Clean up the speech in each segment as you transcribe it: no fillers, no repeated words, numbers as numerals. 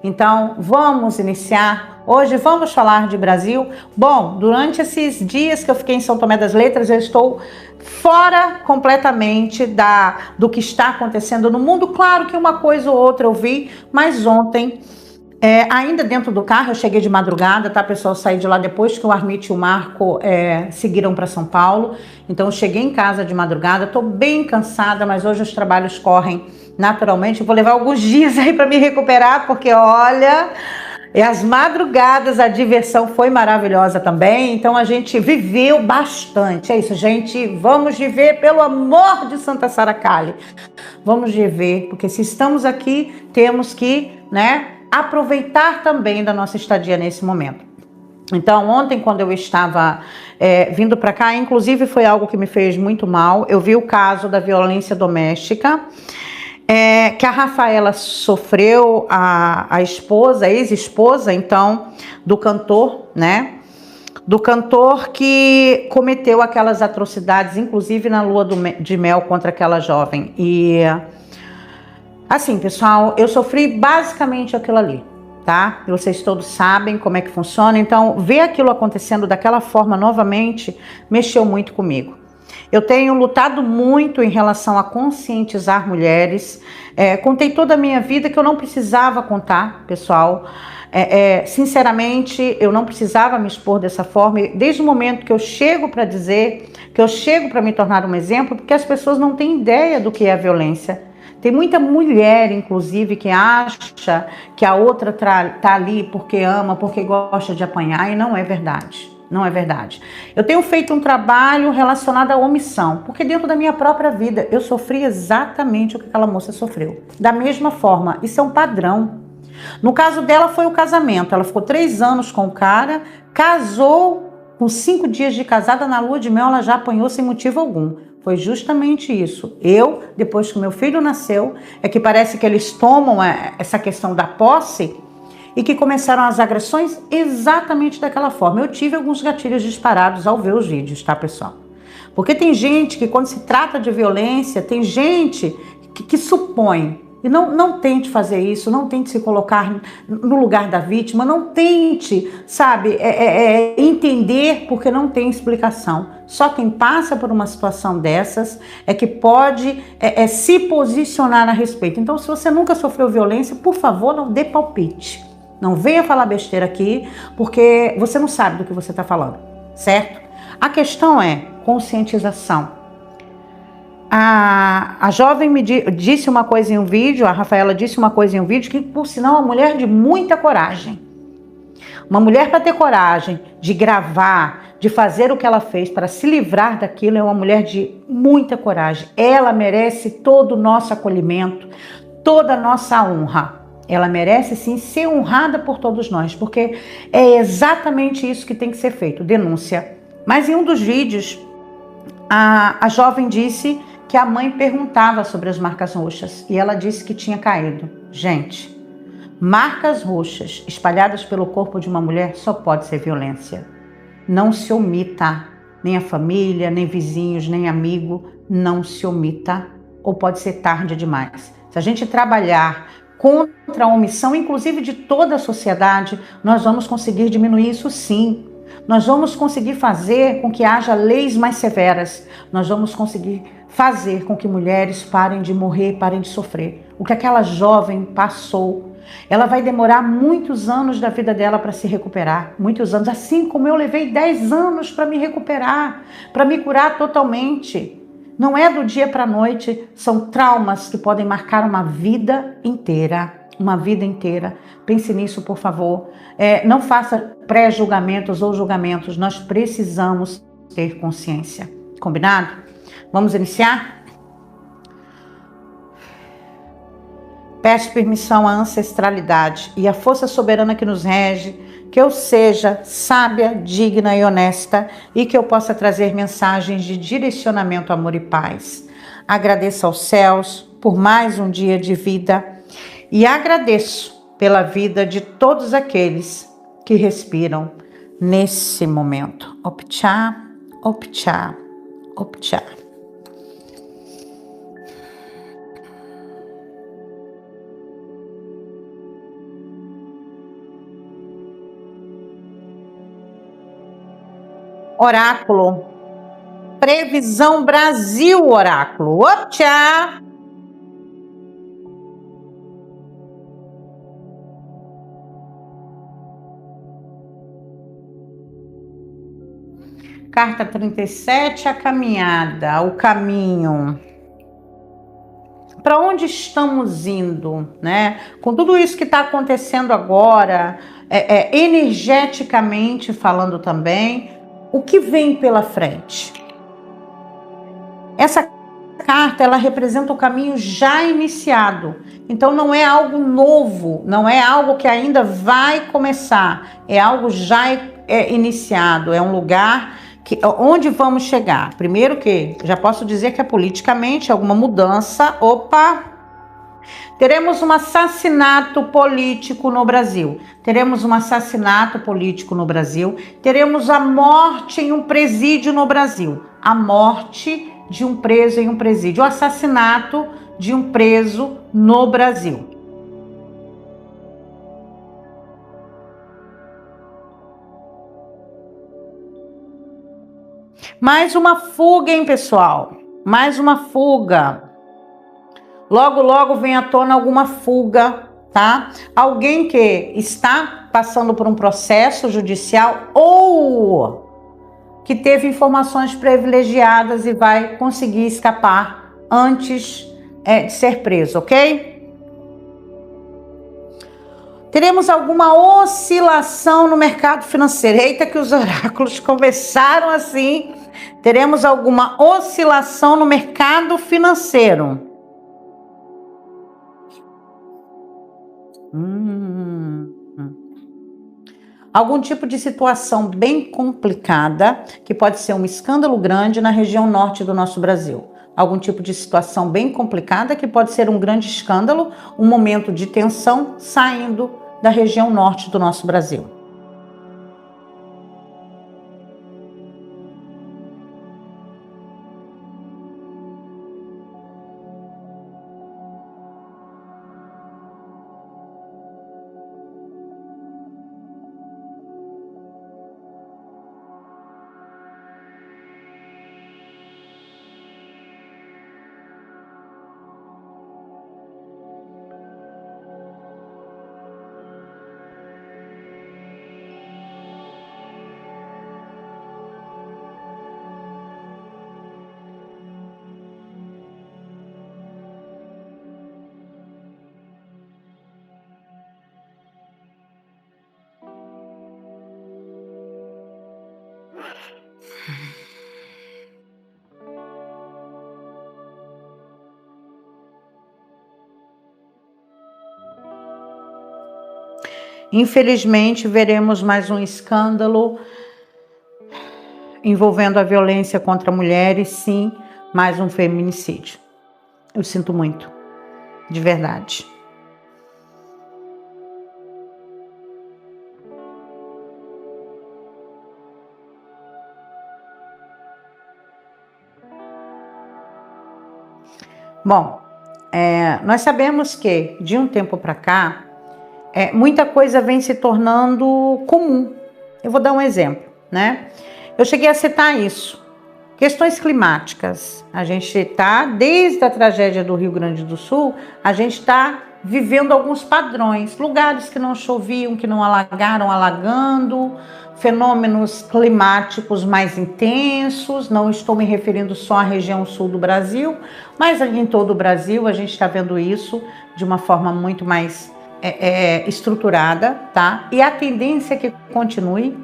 Então, vamos iniciar. Hoje vamos falar de Brasil. Bom, durante esses dias que eu fiquei em São Tomé das Letras, eu estou fora completamente do que está acontecendo no mundo. Claro que uma coisa ou outra eu vi, mas ontem, ainda dentro do carro, eu cheguei de madrugada, tá, pessoal? Eu saí de lá depois que o Armite e o Marco seguiram para São Paulo. Então, eu cheguei em casa de madrugada, estou bem cansada, mas hoje os trabalhos correm naturalmente. Eu vou levar alguns dias aí para me recuperar, porque olha, e as madrugadas, a diversão foi maravilhosa também. Então, a gente viveu bastante. É isso, gente. Vamos viver, pelo amor de Santa Sara Cali. Vamos viver, porque se estamos aqui, temos que, aproveitar também da nossa estadia nesse momento. Então, ontem, quando eu estava vindo para cá, inclusive foi algo que me fez muito mal. Eu vi o caso da violência doméstica, que a Rafaela sofreu, a esposa, a ex-esposa, então, do cantor, do cantor que cometeu aquelas atrocidades, inclusive na lua de mel contra aquela jovem. E assim, pessoal, eu sofri basicamente aquilo ali, tá? Vocês todos sabem como é que funciona, então ver aquilo acontecendo daquela forma novamente mexeu muito comigo. Eu tenho lutado muito em relação a conscientizar mulheres, contei toda a minha vida que eu não precisava contar, pessoal. Sinceramente, eu não precisava me expor dessa forma, desde o momento que eu chego para dizer, que eu chego para me tornar um exemplo, porque as pessoas não têm ideia do que é a violência. Tem muita mulher, inclusive, que acha que a outra tá ali porque ama, porque gosta de apanhar, e não é verdade. Não é verdade. Eu tenho feito um trabalho relacionado à omissão, porque dentro da minha própria vida eu sofri exatamente o que aquela moça sofreu. Da mesma forma, isso é um padrão. No caso dela foi o casamento. Ela ficou 3 anos com o cara, casou, com 5 dias de casada, na lua de mel ela já apanhou sem motivo algum. Foi justamente isso. Depois que meu filho nasceu, é que parece que eles tomam essa questão da posse e que começaram as agressões exatamente daquela forma. Eu tive alguns gatilhos disparados ao ver os vídeos, tá, pessoal? Porque tem gente que, quando se trata de violência, tem gente que supõe. E não tente fazer isso, não tente se colocar no lugar da vítima, não tente, sabe, entender, porque não tem explicação. Só quem passa por uma situação dessas é que pode se posicionar a respeito. Então, se você nunca sofreu violência, por favor, não dê palpite. Não venha falar besteira aqui, porque você não sabe do que você está falando, certo? A questão é conscientização. A jovem me disse uma coisa em um vídeo, a Rafaela disse uma coisa em um vídeo, que por sinal é uma mulher de muita coragem. Uma mulher para ter coragem de gravar, de fazer o que ela fez para se livrar daquilo, é uma mulher de muita coragem. Ela merece todo o nosso acolhimento, toda a nossa honra. Ela merece sim ser honrada por todos nós, porque é exatamente isso que tem que ser feito, denúncia. Mas em um dos vídeos, a jovem disse que a mãe perguntava sobre as marcas roxas e ela disse que tinha caído. Gente, marcas roxas espalhadas pelo corpo de uma mulher só pode ser violência. Não se omita, nem a família, nem vizinhos, nem amigo, não se omita, ou pode ser tarde demais. Se a gente trabalhar contra a omissão, inclusive de toda a sociedade, nós vamos conseguir diminuir isso sim. Nós vamos conseguir fazer com que haja leis mais severas. Nós vamos conseguir fazer com que mulheres parem de morrer, parem de sofrer. O que aquela jovem passou, ela vai demorar muitos anos da vida dela para se recuperar. Muitos anos, assim como eu levei 10 anos para me recuperar, para me curar totalmente. Não é do dia para a noite, são traumas que podem marcar uma vida inteira. Uma vida inteira. Pense nisso, por favor. Não faça pré-julgamentos ou julgamentos. Nós precisamos ter consciência. Combinado? Vamos iniciar? Peço permissão à ancestralidade e à força soberana que nos rege, que eu seja sábia, digna e honesta e que eu possa trazer mensagens de direcionamento, amor e paz. Agradeço aos céus por mais um dia de vida e agradeço pela vida de todos aqueles que respiram nesse momento. Opchá, opchá, opchá. Oráculo. Previsão Brasil, oráculo. Optcha! Carta 37, a caminhada, o caminho. Para onde estamos indo, né? Com tudo isso que está acontecendo agora, energeticamente falando também, o que vem pela frente? Essa carta, ela representa o caminho já iniciado. Então não é algo novo, não é algo que ainda vai começar, é algo já iniciado, é um lugar onde vamos chegar. Primeiro que, já posso dizer que é politicamente alguma mudança. Opa! Teremos um assassinato político no Brasil. Teremos um assassinato político no Brasil. Teremos a morte em um presídio no Brasil. A morte de um preso em um presídio. O assassinato de um preso no Brasil. Mais uma fuga, hein, pessoal? Mais uma fuga. Logo, logo vem à tona alguma fuga, tá? Alguém que está passando por um processo judicial ou que teve informações privilegiadas e vai conseguir escapar antes de ser preso, ok? Teremos alguma oscilação no mercado financeiro. Eita, que os oráculos conversaram assim. Teremos alguma oscilação no mercado financeiro. Algum tipo de situação bem complicada, que pode ser um escândalo grande na região norte do nosso Brasil. Algum tipo de situação bem complicada, que pode ser um grande escândalo, um momento de tensão saindo da região norte do nosso Brasil. Infelizmente, veremos mais um escândalo envolvendo a violência contra mulheres, sim, mais um feminicídio. Eu sinto muito, de verdade. Bom, nós sabemos que de um tempo para cá, muita coisa vem se tornando comum. Eu vou dar um exemplo, né? Eu cheguei a citar isso. Questões climáticas. A gente está, desde a tragédia do Rio Grande do Sul, a gente está vivendo alguns padrões. Lugares que não choviam, que não alagaram, alagando. Fenômenos climáticos mais intensos. Não estou me referindo só à região sul do Brasil, mas em todo o Brasil a gente está vendo isso de uma forma muito mais estruturada, tá? E a tendência é que continue,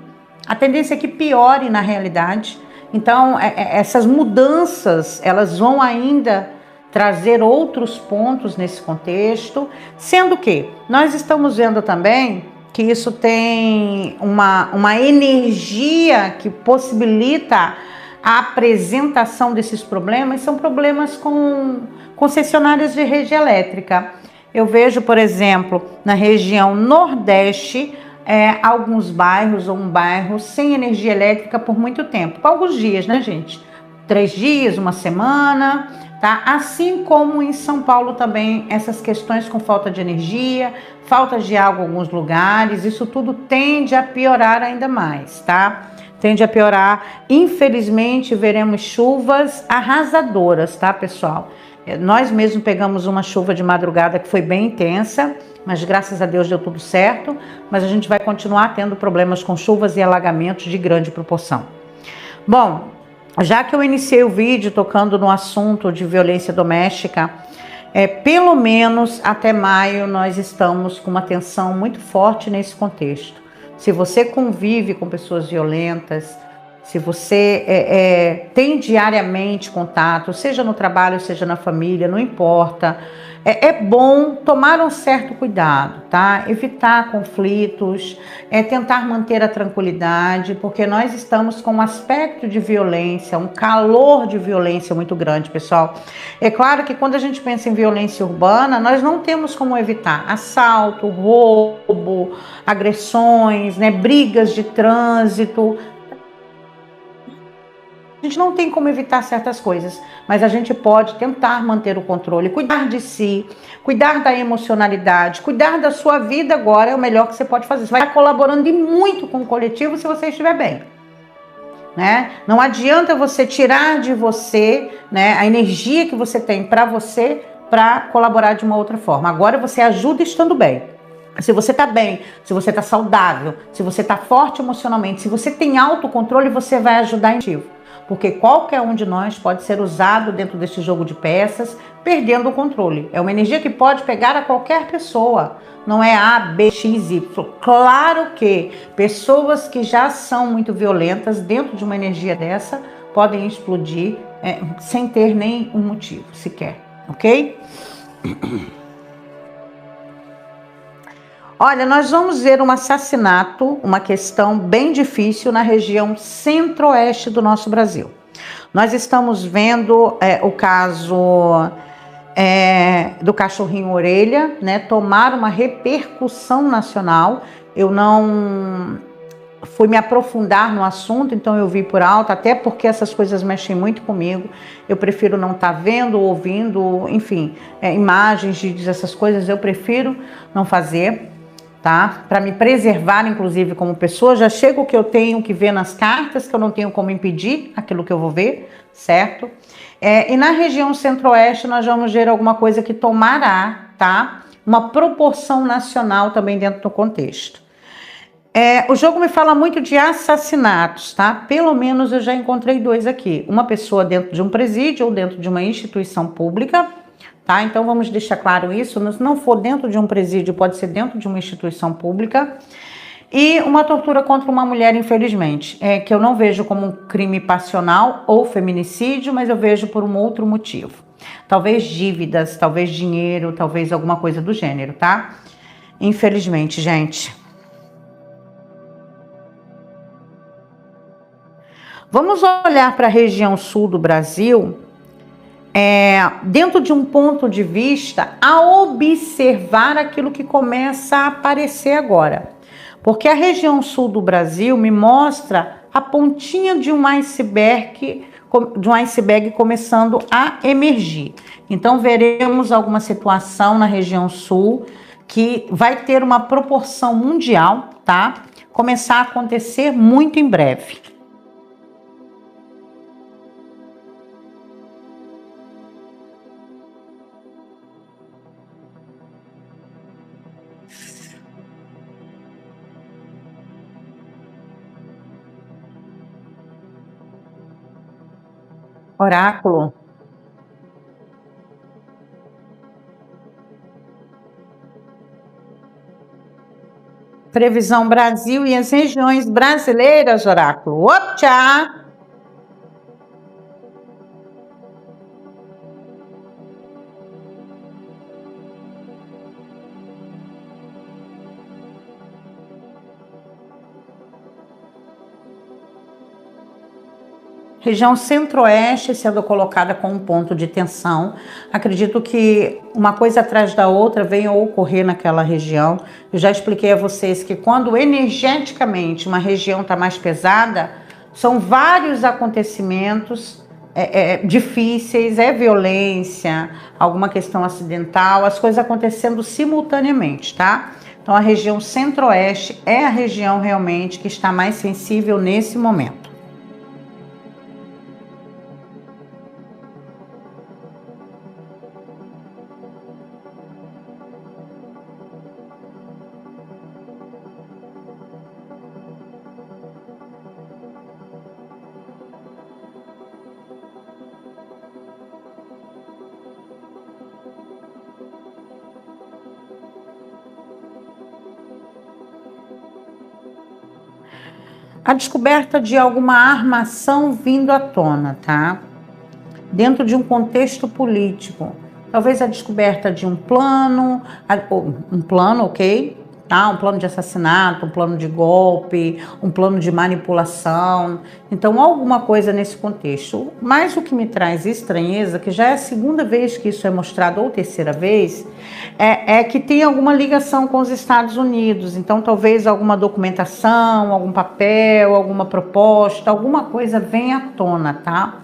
a tendência é que piore na realidade. Então, essas mudanças, elas vão ainda trazer outros pontos nesse contexto, sendo que nós estamos vendo também que isso tem uma energia que possibilita a apresentação desses problemas, são problemas com concessionárias de rede elétrica. Eu vejo, por exemplo, na região Nordeste, alguns bairros ou um bairro sem energia elétrica por muito tempo. Por alguns dias, né, gente? 3 dias, uma semana, tá? Assim como em São Paulo também, essas questões com falta de energia, falta de água em alguns lugares, isso tudo tende a piorar ainda mais, tá? tende a piorar. Infelizmente, veremos chuvas arrasadoras, tá, pessoal? Nós mesmos pegamos uma chuva de madrugada que foi bem intensa, mas graças a Deus deu tudo certo. Mas a gente vai continuar tendo problemas com chuvas e alagamentos de grande proporção. Bom, já que eu iniciei o vídeo tocando no assunto de violência doméstica, pelo menos até maio nós estamos com uma tensão muito forte nesse contexto. Se você convive com pessoas violentas, se você tem diariamente contato, seja no trabalho, seja na família, não importa, é bom tomar um certo cuidado, tá? Evitar conflitos, tentar manter a tranquilidade, porque nós estamos com um aspecto de violência, um calor de violência muito grande, pessoal. É claro que quando a gente pensa em violência urbana, nós não temos como evitar assalto, roubo, agressões, né, brigas de trânsito. A gente não tem como evitar certas coisas, mas a gente pode tentar manter o controle, cuidar de si, cuidar da emocionalidade, cuidar da sua vida agora é o melhor que você pode fazer. Você vai estar colaborando e muito com o coletivo se você estiver bem, né? Não adianta você tirar de você, né, a energia que você tem para você para colaborar de uma outra forma. Agora você ajuda estando bem. Se você está bem, se você está saudável, se você está forte emocionalmente, se você tem autocontrole, você vai ajudar em ativo. Porque qualquer um de nós pode ser usado dentro desse jogo de peças, perdendo o controle. É uma energia que pode pegar a qualquer pessoa. Não é A, B, X, Y. Claro que pessoas que já são muito violentas, dentro de uma energia dessa, podem explodir sem ter nem um motivo sequer. Ok? Olha, nós vamos ver um assassinato, uma questão bem difícil na região centro-oeste do nosso Brasil. Nós estamos vendo o caso do cachorrinho orelha, né, tomar uma repercussão nacional. Eu não fui me aprofundar no assunto, então eu vi por alto, até porque essas coisas mexem muito comigo. Eu prefiro não estar vendo, ouvindo, enfim, imagens, vídeos, essas coisas, eu prefiro não fazer. Tá? Para me preservar, inclusive, como pessoa, já chega o que eu tenho que ver nas cartas, que eu não tenho como impedir aquilo que eu vou ver, certo? E na região centro-oeste nós vamos ver alguma coisa que tomará, tá? Uma proporção nacional também dentro do contexto. O jogo me fala muito de assassinatos, tá? Pelo menos eu já encontrei 2 aqui. Uma pessoa dentro de um presídio ou dentro de uma instituição pública. Tá? Então vamos deixar claro isso, se não for dentro de um presídio, pode ser dentro de uma instituição pública. E uma tortura contra uma mulher, infelizmente, que eu não vejo como um crime passional ou feminicídio, mas eu vejo por um outro motivo. Talvez dívidas, talvez dinheiro, talvez alguma coisa do gênero, tá? Infelizmente, gente. Vamos olhar para a região sul do Brasil, dentro de um ponto de vista a observar aquilo que começa a aparecer agora. Porque a região sul do Brasil me mostra a pontinha de um iceberg começando a emergir. Então veremos alguma situação na região sul que vai ter uma proporção mundial, tá? Começar a acontecer muito em breve. Oráculo. Previsão Brasil e as regiões brasileiras, oráculo. Optcha! Região centro-oeste sendo colocada como um ponto de tensão. Acredito que uma coisa atrás da outra venha a ocorrer naquela região. Eu já expliquei a vocês que quando energeticamente uma região está mais pesada, são vários acontecimentos difíceis, violência, alguma questão acidental, as coisas acontecendo simultaneamente, tá? Então a região centro-oeste é a região realmente que está mais sensível nesse momento. A descoberta de alguma armação vindo à tona, tá? Dentro de um contexto político. Talvez a descoberta de um plano, ok? Tá? Um plano de assassinato, um plano de golpe, um plano de manipulação. Então, alguma coisa nesse contexto. Mas o que me traz estranheza, que já é a segunda vez que isso é mostrado, ou terceira vez, é que tem alguma ligação com os Estados Unidos. Então, talvez alguma documentação, algum papel, alguma proposta, alguma coisa venha à tona, tá?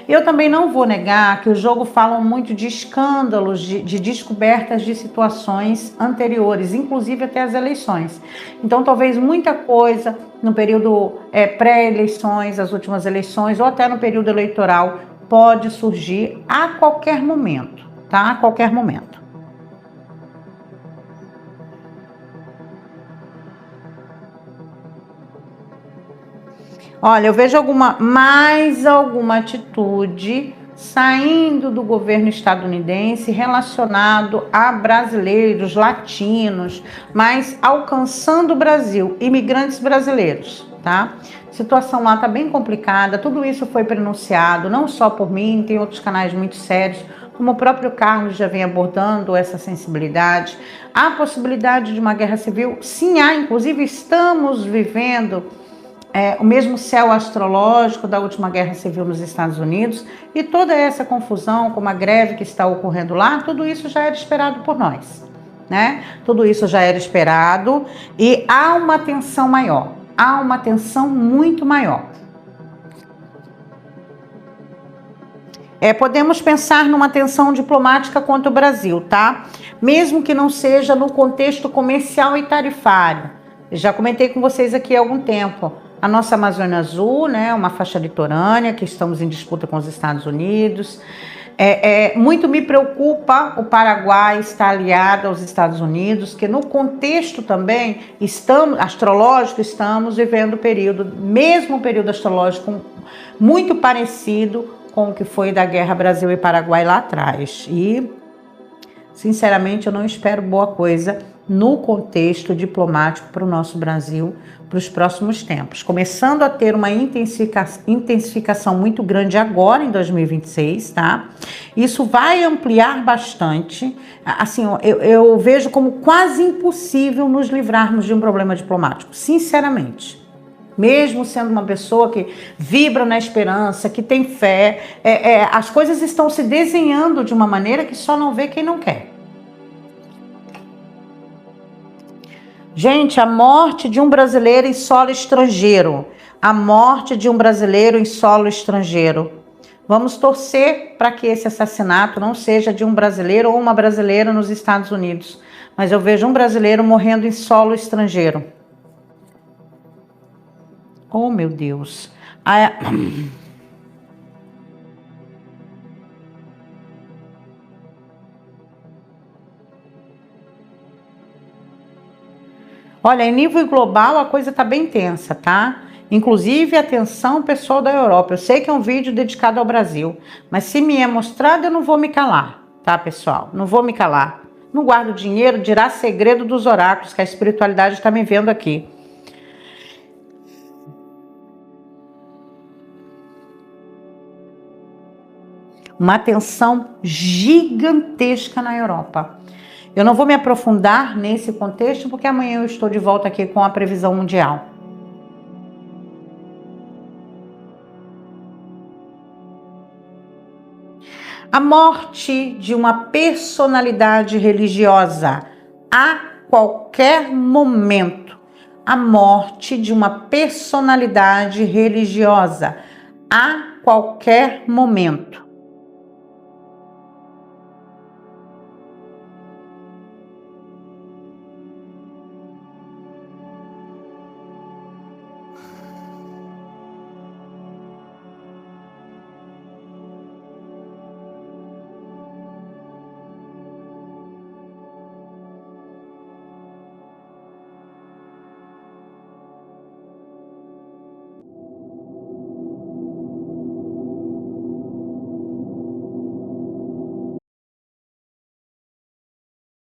Eu também não vou negar que o jogo fala muito de escândalos, de descobertas de situações anteriores, inclusive até as eleições. Então, talvez muita coisa no período pré-eleições, as últimas eleições, ou até no período eleitoral, pode surgir a qualquer momento, tá? A qualquer momento. Olha, eu vejo mais alguma atitude saindo do governo estadunidense relacionado a brasileiros, latinos, mas alcançando o Brasil, imigrantes brasileiros, tá? A situação lá tá bem complicada, tudo isso foi pronunciado, não só por mim, tem outros canais muito sérios, como o próprio Carlos já vem abordando essa sensibilidade. Há possibilidade de uma guerra civil? Sim, há, inclusive estamos vivendo o mesmo céu astrológico da última guerra civil nos Estados Unidos, e toda essa confusão, como a greve que está ocorrendo lá, tudo isso já era esperado por nós, né? Tudo isso já era esperado e há uma tensão maior, há uma tensão muito maior. Podemos pensar numa tensão diplomática contra o Brasil, tá? Mesmo que não seja no contexto comercial e tarifário. Já comentei com vocês aqui há algum tempo. A nossa Amazônia Azul, né, uma faixa litorânea que estamos em disputa com os Estados Unidos. Muito me preocupa o Paraguai estar aliado aos Estados Unidos, que no contexto também astrológico estamos vivendo mesmo período astrológico muito parecido com o que foi da Guerra Brasil e Paraguai lá atrás. E, sinceramente, eu não espero boa coisa no contexto diplomático para o nosso Brasil para os próximos tempos. Começando a ter uma intensificação muito grande agora em 2026, tá? Isso vai ampliar bastante. Assim, eu vejo como quase impossível nos livrarmos de um problema diplomático, sinceramente. Mesmo sendo uma pessoa que vibra na esperança, que tem fé, as coisas estão se desenhando de uma maneira que só não vê quem não quer. Gente, a morte de um brasileiro em solo estrangeiro. A morte de um brasileiro em solo estrangeiro. Vamos torcer para que esse assassinato não seja de um brasileiro ou uma brasileira nos Estados Unidos. Mas eu vejo um brasileiro morrendo em solo estrangeiro. Oh, meu Deus. Olha, em nível global a coisa tá bem tensa, tá? Inclusive, atenção pessoal da Europa. Eu sei que é um vídeo dedicado ao Brasil, mas se me é mostrado, eu não vou me calar, tá, pessoal? Não vou me calar. Não guardo dinheiro, dirá segredo dos oráculos, que a espiritualidade está me vendo aqui. Uma tensão gigantesca na Europa. Eu não vou me aprofundar nesse contexto, porque amanhã eu estou de volta aqui com a previsão mundial. A morte de uma personalidade religiosa a qualquer momento. A morte de uma personalidade religiosa a qualquer momento.